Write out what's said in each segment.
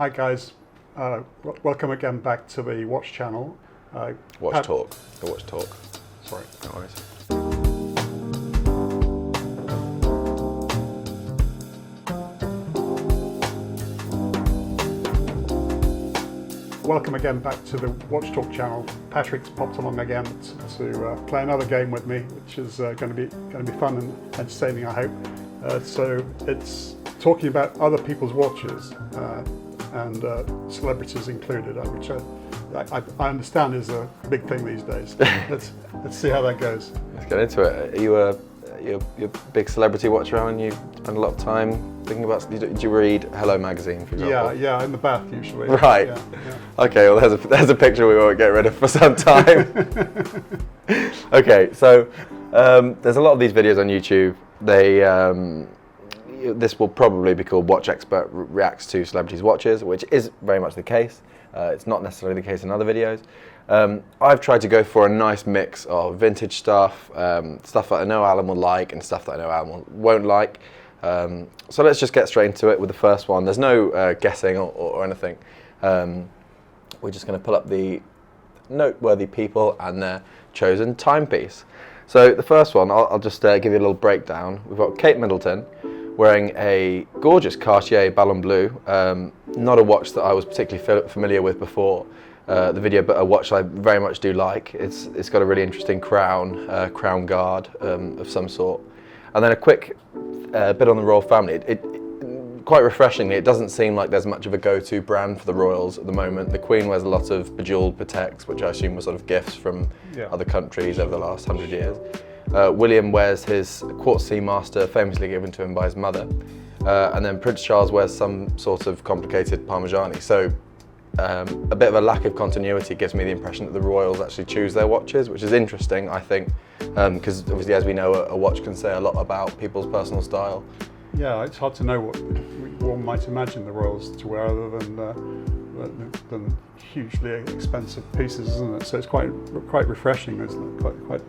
Hi guys, welcome again back to the Watch channel. Watch Talk. The Watch Talk. Sorry. No worries. Welcome again back to the Watch Talk channel. Patrick's popped along again to play another game with me, which is going to be fun and entertaining, I hope. So it's talking about other people's watches and celebrities included, which I understand is a big thing these days. Let's see how that goes. Let's get into it. Are you a big celebrity watcher, and you spend a lot of time thinking about? Did you read Hello magazine, for example? Yeah, in the bath usually. Right. Yeah. Okay. Well, there's a picture we won't get rid of for some time. Okay. So there's a lot of these videos on YouTube. This will probably be called Watch Expert Reacts to Celebrities' Watches, which is very much the case. It's not necessarily the case in other videos. I've tried to go for a nice mix of vintage stuff, stuff that I know Alan will like and stuff that I know Alan won't like. So let's just get straight into it with the first one. There's no guessing or anything. We're just going to pull up the noteworthy people and their chosen timepiece. So the first one, I'll just give you a little breakdown. We've got Kate Middleton wearing a gorgeous Cartier Ballon Bleu, not a watch that I was particularly familiar with before the video, but a watch I very much do like. It's got a really interesting crown guard of some sort. And then a quick bit on the royal family. Quite refreshingly, it doesn't seem like there's much of a go-to brand for the royals at the moment. The Queen wears a lot of bejeweled Pateks, which I assume were sort of gifts from other countries over the last 100 years. William wears his Quartz Seamaster, famously given to him by his mother. And then Prince Charles wears some sort of complicated Parmigiani. So a bit of a lack of continuity gives me the impression that the royals actually choose their watches, which is interesting, I think, because obviously, as we know, a watch can say a lot about people's personal style. Yeah, it's hard to know what one might imagine the royals to wear other than hugely expensive pieces, isn't it? So it's quite refreshing. It's quite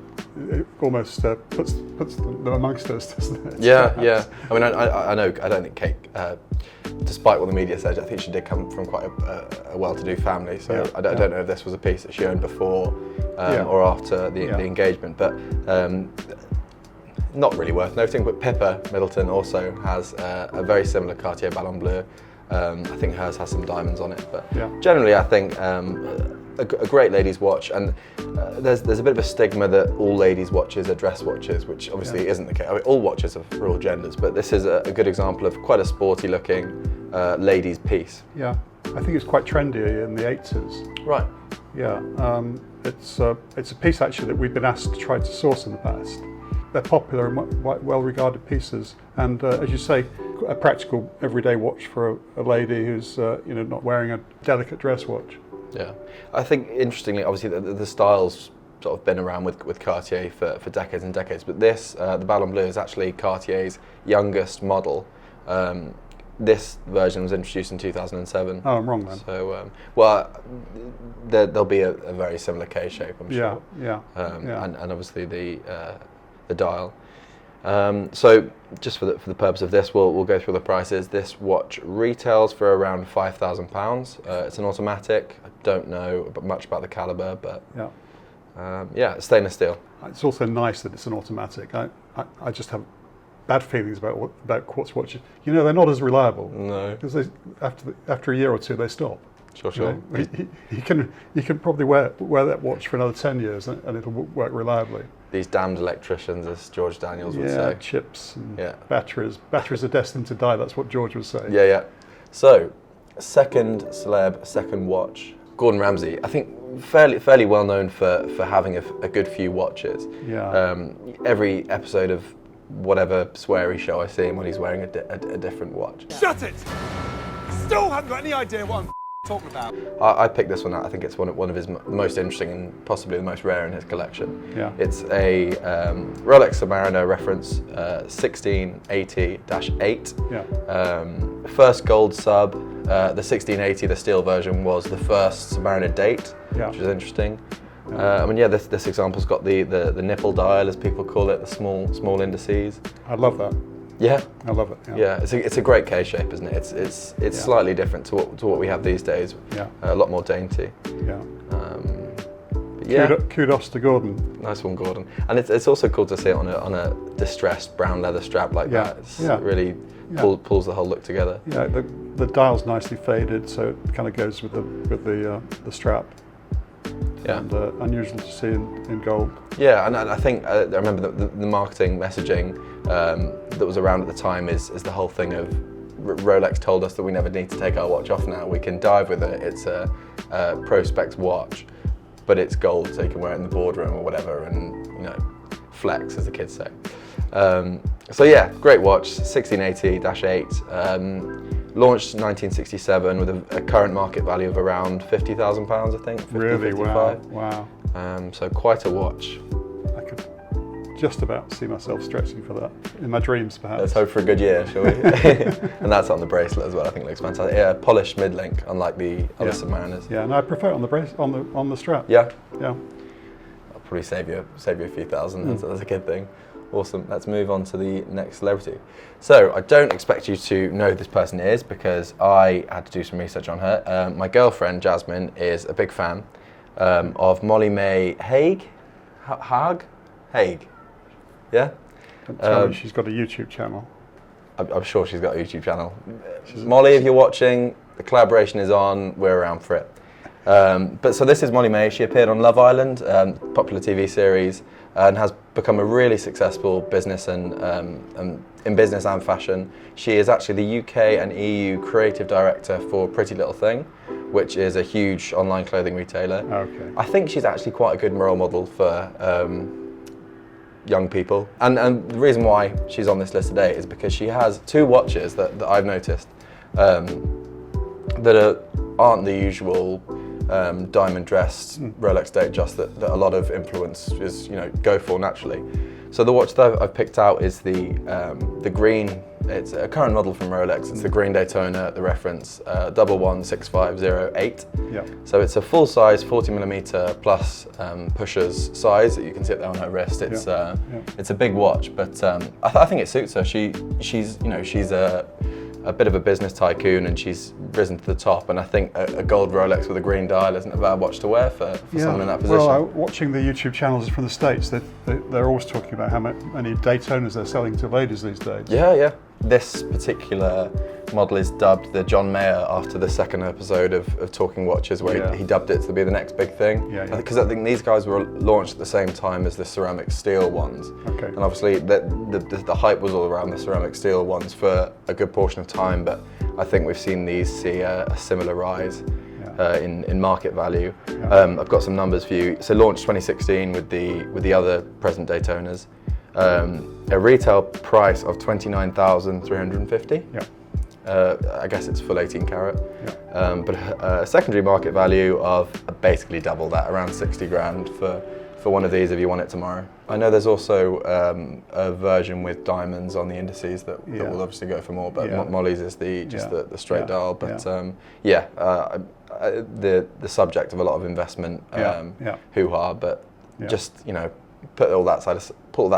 it almost puts them amongst us, doesn't it? Yeah. I mean, I know. I don't think Kate, despite what the media said, I think she did come from quite a well-to-do family. So I don't know if this was a piece that she owned before or after the engagement, but. Not really worth noting, but Pippa Middleton also has a very similar Cartier Ballon Bleu. I think hers has some diamonds on it, but generally I think a great ladies' watch. And there's a bit of a stigma that all ladies' watches are dress watches, which obviously isn't the case. I mean, all watches are for all genders, but this is a good example of quite a sporty-looking ladies' piece. Yeah, I think it's quite trendy in the 80s. Right. Yeah, it's a piece actually that we've been asked to try to source in the past. They're popular and well-regarded pieces, and as you say, a practical everyday watch for a lady who's not wearing a delicate dress watch. Yeah, I think interestingly, obviously the style's sort of been around with Cartier for decades and decades, but this, the Ballon Bleu, is actually Cartier's youngest model. This version was introduced in 2007. Oh, I'm wrong then. So, there'll be a very similar K-shape, I'm sure. And obviously the dial. So just for the purpose of this, we'll go through the prices. This watch retails for around £5,000. It's an automatic. I don't know much about the caliber, but it's stainless steel. It's also nice that it's an automatic. I just have bad feelings about quartz watches. They're not as reliable. No. Because after a year or two they stop. Sure. You can probably wear that watch for another 10 years and it'll work reliably. These damned electricians, as George Daniels would say. Yeah, chips and batteries. Batteries are destined to die, that's what George was saying. Yeah. So, second celeb, second watch. Gordon Ramsay, I think fairly well known for having a good few watches. Yeah. Every episode of whatever sweary show I see him when he's wearing a different watch. Shut it! Still haven't got any idea what I'm talking about. I picked this one out. I think it's one of his most interesting and possibly the most rare in his collection. Yeah. It's a Rolex Submariner reference 1680-8. Yeah. First gold sub. The 1680, the steel version, was the first Submariner date, which is interesting. This example's got the nipple dial, as people call it, the small indices. I love that. Yeah. I love it. Yeah, it's a great case shape, isn't it? It's slightly different to what we have these days. Yeah. A lot more dainty. Yeah. But yeah. Kudos to Gordon. Nice one, Gordon. And it's also cool to see it on a distressed brown leather strap like that. It really pulls the whole look together. Yeah, the dial's nicely faded, so it kind of goes with the strap. Yeah. And unusual to see in gold. Yeah, and I think I remember the marketing messaging that was around at the time is the whole thing of Rolex told us that we never need to take our watch off now. We can dive with it. It's a Pro Specs watch, but it's gold, so you can wear it in the boardroom or whatever, and flex, as the kids say. So yeah, great watch, 1680-8. Launched in 1967 with a current market value of around £50,000, I think. 50, Really? 55. Wow. So quite a watch. I could just about see myself stretching for that in my dreams, perhaps. Let's hope for a good year, shall we? And that's on the bracelet as well. I think it looks fantastic. Yeah, polished mid-link, unlike the other Submariners. Yeah, no, I prefer it on the on the strap. Yeah. Yeah. I'll probably save you a few thousand. That's a good thing. Awesome. Let's move on to the next celebrity. So I don't expect you to know who this person is because I had to do some research on her. My girlfriend Jasmine is a big fan of Molly May Hague. Hague. Yeah. Tell me she's got a YouTube channel. I'm sure she's got a YouTube channel. Molly, if you're watching, the collaboration is on. We're around for it. But so this is Molly May. She appeared on Love Island, popular TV series, and has become a really successful business and in business and fashion. She is actually the UK and EU creative director for Pretty Little Thing, which is a huge online clothing retailer. Okay. I think she's actually quite a good role model for young people. And the reason why she's on this list today is because she has two watches that I've noticed that aren't the usual diamond dressed Rolex date just that a lot of influencers go for naturally. So the watch that I've picked out is the green. It's a current model from Rolex. It's the green Daytona, the reference 116508. Yeah. So it's a full size 40mm plus pushers size that you can see it there on her wrist. It's it's a big watch, but I think it suits her. She's a bit of a business tycoon and she's risen to the top, and I think a gold Rolex with a green dial isn't a bad watch to wear for someone in that position. Well, watching the YouTube channels from the States, they're always talking about how many Daytonas they're selling to ladies these days. Yeah. This particular model is dubbed the John Mayer after the second episode of Talking Watches, where he dubbed it to be the next big thing. Because I think these guys were launched at the same time as the ceramic steel ones. Okay. And obviously the hype was all around the ceramic steel ones for a good portion of time, but I think we've seen these see a similar rise in market value. I've got some numbers for you. So launched 2016 with the other present Daytonas. A retail price of 29,350. Yeah. I guess it's full 18 carat. Yeah. But a secondary market value of basically double that, around 60 grand for one of these if you want it tomorrow. I know there's also a version with diamonds on the indices that will obviously go for more, but Molly's is the straight dial. But the subject of a lot of investment hoo-ha, but just put all that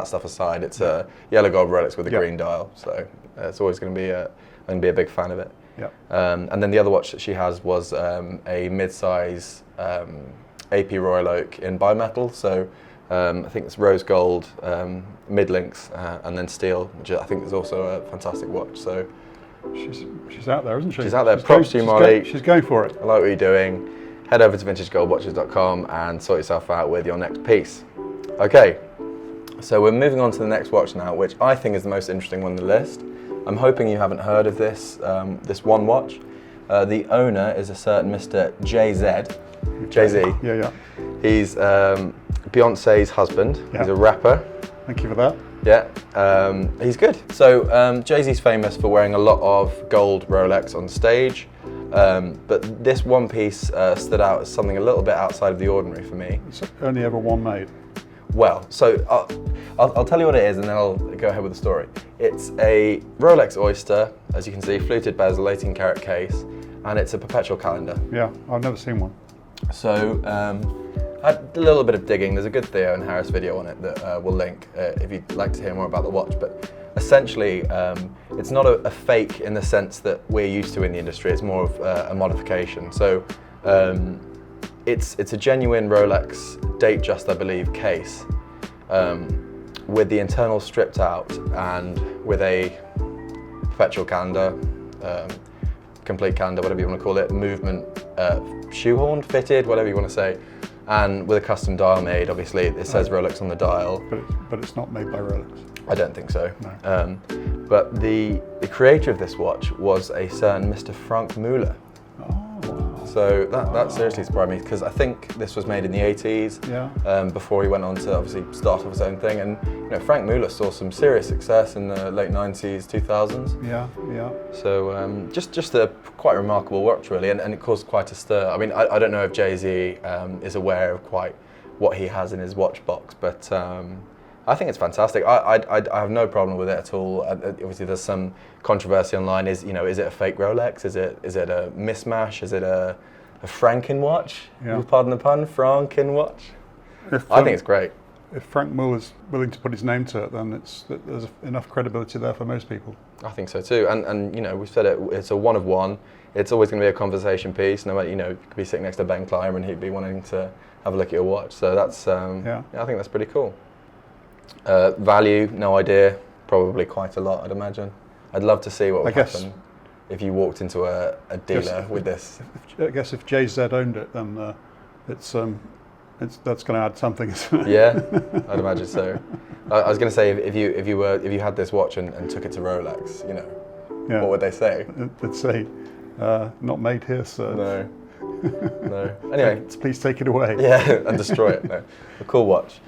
stuff aside. It's a yellow gold Rolex with a green dial, so it's always going to be a big fan of it. Yeah. And then the other watch that she has was a mid-size AP Royal Oak in bimetal. So I think it's rose gold, mid-links, and then steel, which I think is also a fantastic watch. So she's out there, isn't she? She's out there. Props to you, Molly. She's going for it. I like what you're doing. Head over to vintagegoldwatches.com and sort yourself out with your next piece. Okay, so we're moving on to the next watch now, which I think is the most interesting one on the list. I'm hoping you haven't heard of this one watch. The owner is a certain Mr. Jay-Z. Jay-Z. Yeah. He's Beyonce's husband. Yeah. He's a rapper. Thank you for that. Yeah, he's good. So Jay-Z's famous for wearing a lot of gold Rolex on stage, but this one piece stood out as something a little bit outside of the ordinary for me. It's only ever one made. Well, so I'll tell you what it is and then I'll go ahead with the story. It's a Rolex Oyster, as you can see, fluted bezel, 18 carat case, and it's a perpetual calendar. Yeah, I've never seen one. So I did a little bit of digging. There's a good Theo and Harris video on it that we'll link if you'd like to hear more about the watch. But essentially, it's not a fake in the sense that we're used to in the industry. It's more of a modification. So it's a genuine Rolex Datejust, I believe, case with the internal stripped out and with a perpetual calendar, complete calendar, whatever you want to call it, movement, shoehorned, fitted, whatever you want to say, and with a custom dial made. Obviously, it says Rolex on the dial. But it's not made by Rolex. I don't think so. No. But the creator of this watch was a certain Mr. Frank Muller. Oh, wow. So that seriously surprised me, because I think this was made in the 80s, before he went on to obviously start off his own thing. And you know, Frank Muller saw some serious success in the late 90s, 2000s. Yeah, yeah. So just a quite remarkable watch, really, and it caused quite a stir. I mean, I don't know if Jay-Z is aware of quite what he has in his watch box, but I think it's fantastic. I have no problem with it at all. Obviously, there's some controversy online. Is it a fake Rolex? Is it a mismatch? Is it a Franken watch? Yeah. Pardon the pun, Franken watch. I think it's great. If Frank Muller's willing to put his name to it, then there's enough credibility there for most people. I think so too. And you know, we've said it. It's a one of one. It's always going to be a conversation piece. No matter, you know, you could be sitting next to Ben Clymer and he'd be wanting to have a look at your watch. So that's I think that's pretty cool. Value, no idea. Probably quite a lot, I'd imagine. I'd love to see what would happen if you walked into a dealer with this. I guess if JZ owned it, then that's going to add something. Yeah, I'd imagine so. I was going to say, if you had this watch and took it to Rolex, you know, what would they say? They'd say, "Not made here, sir." No. Anyway, please take it away. Yeah, and destroy it. No, a cool watch.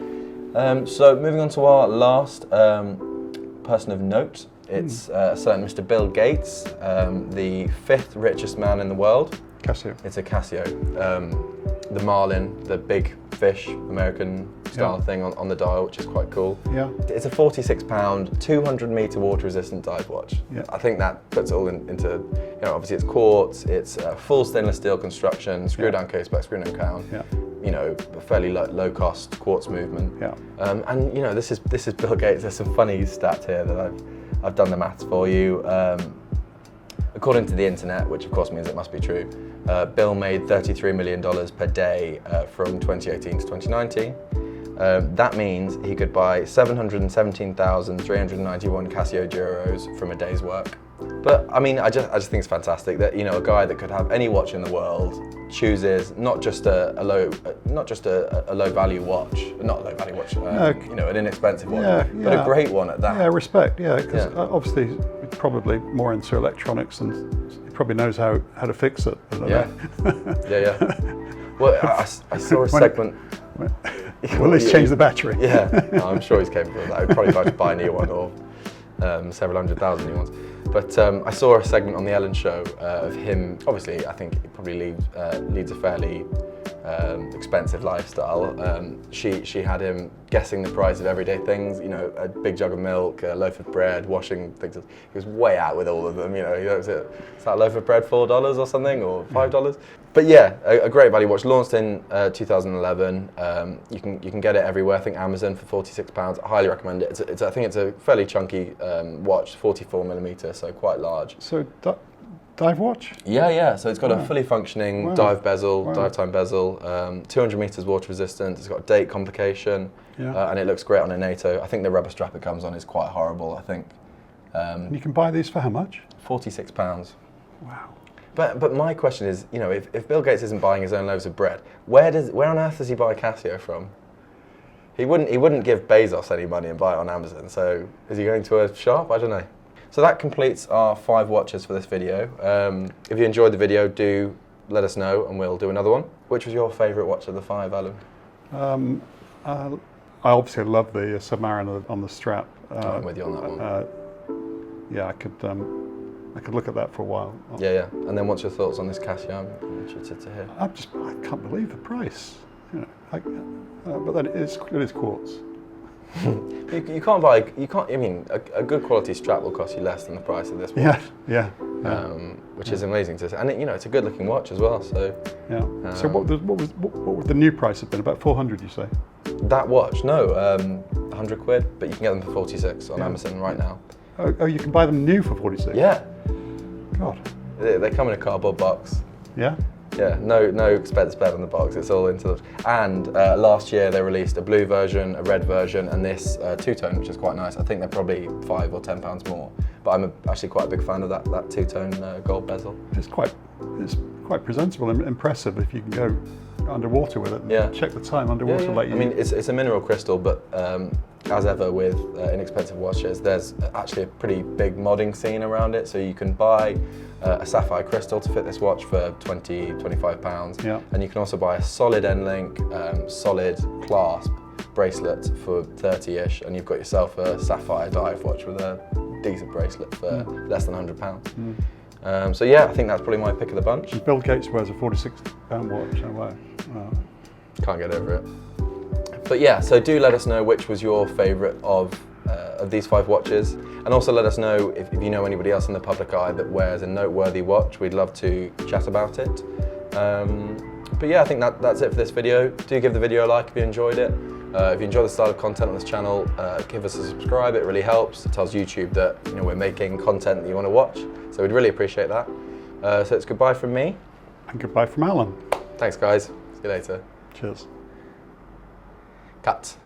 So moving on to our last person of note, it's a certain Mr. Bill Gates, the 5th richest man in the world. Casio. It's a Casio. The Marlin, the big fish, American style thing on the dial, which is quite cool. Yeah. It's a 46-pound, 200-meter water-resistant dive watch. Yeah. I think that puts it all into, you know, obviously it's quartz, it's full stainless steel construction, screw-down case back, screw-down crown. Yeah. You know, fairly low-cost quartz movement. Yeah. And you know, this is Bill Gates. There's some funny stats here that I've done the maths for you. According to the internet, which of course means it must be true, Bill made $33 million per day from 2018 to 2019. That means he could buy 717,391 Casio Duros from a day's work. But I mean, I just think it's fantastic that, you know, a guy that could have any watch in the world chooses not just a low value watch, you know, an inexpensive watch, but a great one at that. Yeah, respect. Yeah, because obviously he's probably more into electronics and he probably knows how to fix it. Yeah. Well, I saw a segment. Well, let's change the battery. Yeah, no, I'm sure he's capable of that. He'd probably have to buy a new one or several 100,000 new ones. But I saw a segment on the Ellen Show of him. Obviously, I think he probably leads a fairly expensive lifestyle. She had him guessing the price of everyday things. You know, a big jug of milk, a loaf of bread, washing things. He was way out with all of them. You know, is that loaf of bread $4 or something, or $5? But yeah, a great value watch. Launched in 2011. You can get it everywhere. I think Amazon for £46. I highly recommend it. I think it's a fairly chunky watch, 44mm, so quite large. So dive watch? Yeah. So it's got a fully functioning dive bezel, dive time bezel, 200 meters water resistant. It's got a date complication, and it looks great on a NATO. I think the rubber strap it comes on is quite horrible. I think. You can buy these for how much? £46. Wow. But my question is, you know, if Bill Gates isn't buying his own loaves of bread, where on earth does he buy Casio from? He wouldn't give Bezos any money and buy it on Amazon. So is he going to a shop? I don't know. So that completes our 5 watches for this video. If you enjoyed the video, do let us know and we'll do another one. Which was your favourite watch of the 5, Alan? I obviously love the Submariner on the strap. I'm with you on that one. Yeah, I could look at that for a while. Yeah. And then what's your thoughts on this Casio? I'm interested to hear. I can't believe the price. You know, but then it is quartz. You can't buy. I mean, a good quality strap will cost you less than the price of this watch. Yeah. Which is amazing to see, and you know, it's a good-looking watch as well. So. Yeah. So what would the new price have been? About 400, you say? That watch? No. 100 quid, but you can get them for 46 on Amazon right now. Oh, you can buy them new for 46? Yeah. God. They come in a cardboard box. Yeah? Yeah, no expense spared on the box. It's all into the... And last year they released a blue version, a red version, and this two-tone, which is quite nice. I think they're probably £5 or £10 more, but I'm actually quite a big fan of that two-tone gold bezel. It's quite presentable and impressive if you can go underwater with it and check the time underwater like you... I mean, it's a mineral crystal, but as ever with inexpensive watches, there's actually a pretty big modding scene around it. So you can buy a sapphire crystal to fit this watch for £20–25, and you can also buy a solid end-link, solid clasp bracelet for 30-ish, and you've got yourself a sapphire dive watch with a decent bracelet for less than £100. So yeah, I think that's probably my pick of the bunch. And Bill Gates wears a £46 watch. Oh, wow. Can't get over it. But yeah, so do let us know which was your favourite of these 5 watches, and also let us know if you know anybody else in the public eye that wears a noteworthy watch. We'd love to chat about it. But yeah, I think that's it for this video. Do give the video a like if you enjoyed it. If you enjoy the style of content on this channel, give us a subscribe. It really helps. It tells YouTube that we're making content that you want to watch. So we'd really appreciate that. So it's goodbye from me. And goodbye from Alan. Thanks, guys. See you later. Cheers. Cut.